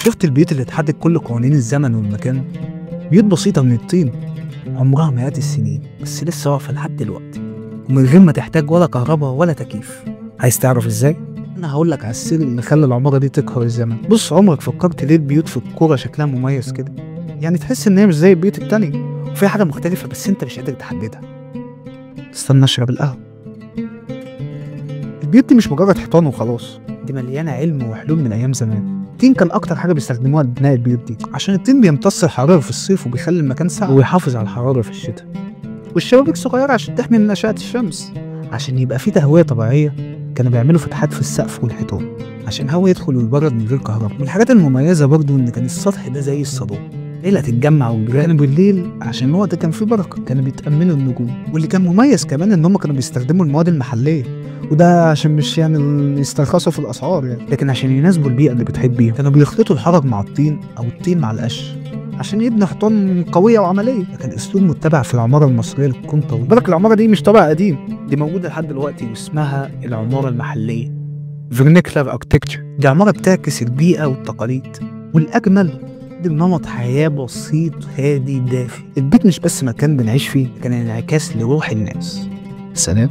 شفت البيوت اللي اتحدد كل قوانين الزمن والمكان؟ بيوت بسيطة من الطين عمرها مئات السنين بس لسه واقفة لحد دلوقتي ومن غير ما تحتاج ولا كهرباء ولا تكييف. عايز تعرف ازاي؟ انا هقولك على السر اللي خلى العمارة دي تقهر الزمن. بص، عمرك فكرت ليه البيوت في الكورة شكلها مميز كده؟ يعني تحس ان هي مش زي البيوت التانية وفي حاجة مختلفة بس انت مش قادر تحددها. استنى اشرب القهوة. البيوت دي مش مجرد حيطان وخلاص، دي مليانة علم وحلول من ايام زمان. الطين كان اكتر حاجة بيستخدموها لبناء البيوت دي عشان الطين بيمتص الحرارة في الصيف وبيخلي المكان ساقع ويحافظ على الحرارة في الشتاء. والشبابيك صغيرة عشان تحمي من أشعة الشمس. عشان يبقى في تهوية طبيعية كانوا بيعملوا فتحات في السقف والحيطان عشان هوا يدخل ويبرد من غير كهرباء. والحاجات المميزة برضو إن كان السطح ده زي الصالون، ليلة تتجمع والجيران بالليل عشان الوقت كان فيه بركة، كانوا بيتأملوا النجوم. واللي كان مميز كمان إن هم كانوا بيستخدموا المواد المحلية، وده عشان مش يعني يسترخصوا في الأسعار يعني، لكن عشان يناسبوا البيئة اللي بتحبيها. كانوا بيخلطوا الحجر مع الطين أو الطين مع القش عشان يبنوا حيطان قوية وعملية. كان أسلوب متبع في العمارة المصرية للقرون طويل. بالك العمارة دي مش طابع قديم، دي موجودة لحد دلوقتي واسمها العمارة المحلية vernacular architecture. دي عمارة بتعكس البيئة والتقاليد، والأجمل دي نمط حياة بسيط هادي دافي. البيت مش بس مكان بنعيش فيه، كان انعكاس لروح الناس. سلام.